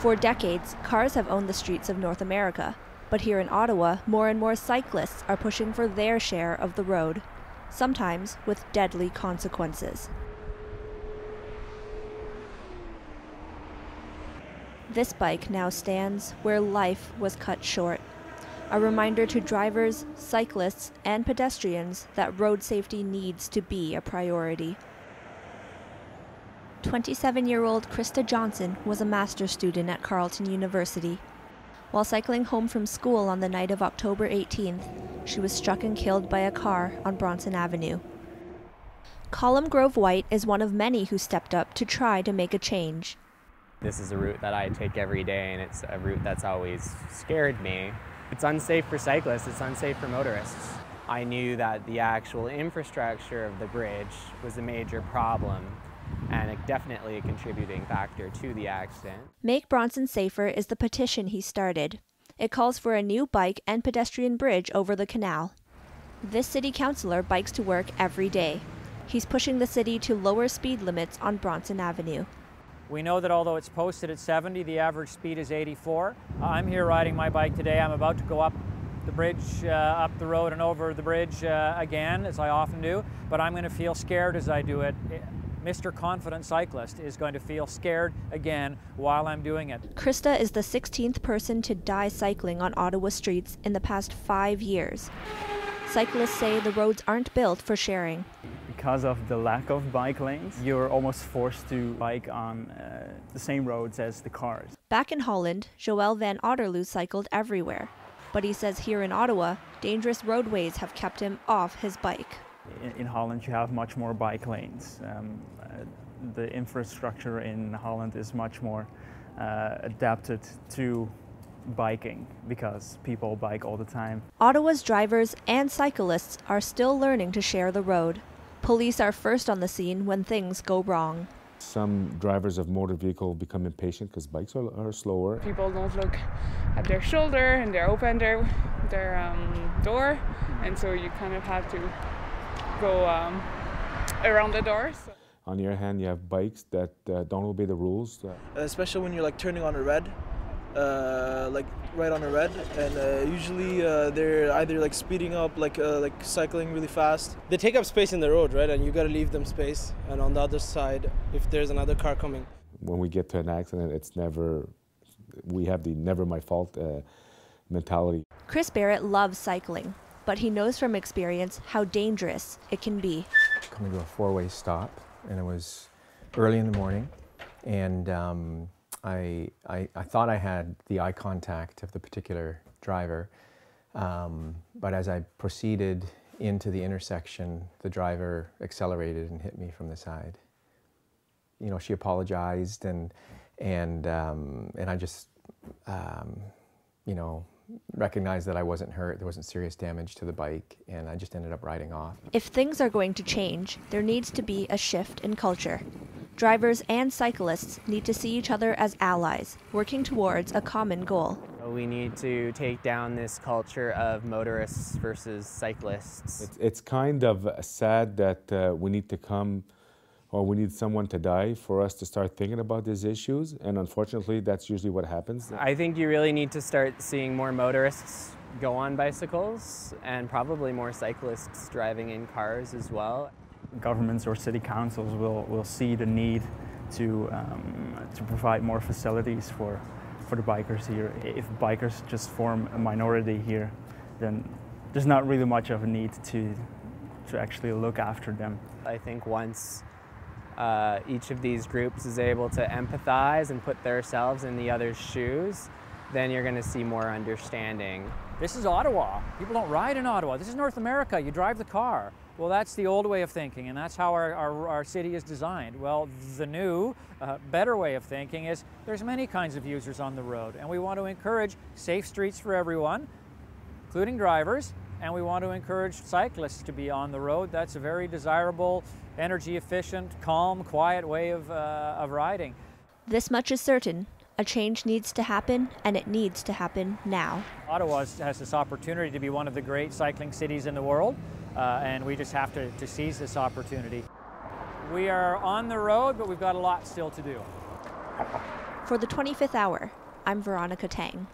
For decades, cars have owned the streets of North America, but here in Ottawa, more and more cyclists are pushing for their share of the road, sometimes with deadly consequences. This bike now stands where life was cut short. A reminder to drivers, cyclists, and pedestrians that road safety needs to be a priority. 27-year-old Krista Johnson was a master's student at Carleton University. While cycling home from school on the night of October 18th, she was struck and killed by a car on Bronson Avenue. Colum Grove White is one of many who stepped up to try to make a change. This is a route that I take every day, and it's a route that's always scared me. It's unsafe for cyclists, it's unsafe for motorists. I knew that the actual infrastructure of the bridge was a major problem, and definitely a contributing factor to the accident. Make Bronson Safer is the petition he started. It calls for a new bike and pedestrian bridge over the canal. This city councillor bikes to work every day. He's pushing the city to lower speed limits on Bronson Avenue. We know that although it's posted at 70, the average speed is 84. I'm here riding my bike today. I'm about to go up the bridge, up the road and over the bridge again, as I often do, but I'm going to feel scared as I do it. Mr. Confident Cyclist is going to feel scared again while I'm doing it. Krista is the 16th person to die cycling on Ottawa streets in the past 5 years. Cyclists say the roads aren't built for sharing. Because of the lack of bike lanes, you're almost forced to bike on the same roads as the cars. Back in Holland, Joël van Otterloo cycled everywhere. But he says here in Ottawa, dangerous roadways have kept him off his bike. In Holland, you have much more bike lanes. The infrastructure in Holland is much more adapted to biking because people bike all the time. Ottawa's drivers and cyclists are still learning to share the road. Police are first on the scene when things go wrong. Some drivers of motor vehicle become impatient because bikes are slower. People don't look at their shoulder and they open their door, and so you kind of have to go around the doors. On the other hand, you have bikes that don't obey the rules. Especially when you're like turning on a red, like right on a red, and usually they're either like speeding up, like cycling really fast. They take up space in the road, right? And you got to leave them space. And on the other side, if there's another car coming. When we get to an accident, we have the never my fault mentality. Chris Barrett loves cycling, but he knows from experience how dangerous it can be. Coming to a four-way stop, and it was early in the morning, and I thought I had the eye contact of the particular driver, but as I proceeded into the intersection, the driver accelerated and hit me from the side. You know, she apologized, and I just, you know, recognized that I wasn't hurt, there wasn't serious damage to the bike, and I just ended up riding off. If things are going to change, there needs to be a shift in culture. Drivers and cyclists need to see each other as allies, working towards a common goal. We need to take down this culture of motorists versus cyclists. It's kind of sad that we need someone to die for us to start thinking about these issues, and unfortunately that's usually what happens. I think you really need to start seeing more motorists go on bicycles and probably more cyclists driving in cars as well. Governments or city councils will see the need to provide more facilities for the bikers here. If bikers just form a minority here, then there's not really much of a need to actually look after them. I think once each of these groups is able to empathize and put themselves in the other's shoes, then you're going to see more understanding. This is Ottawa. People don't ride in Ottawa. This is North America. You drive the car. Well, that's the old way of thinking, and that's how our city is designed. Well, the new, better way of thinking is there's many kinds of users on the road, and we want to encourage safe streets for everyone, including drivers, and we want to encourage cyclists to be on the road. That's a very desirable, energy efficient, calm, quiet way of riding. This much is certain. A change needs to happen, and it needs to happen now. Ottawa has this opportunity to be one of the great cycling cities in the world, and we just have to seize this opportunity. We are on the road, but we've got a lot still to do. For the 25th hour, I'm Veronica Tang.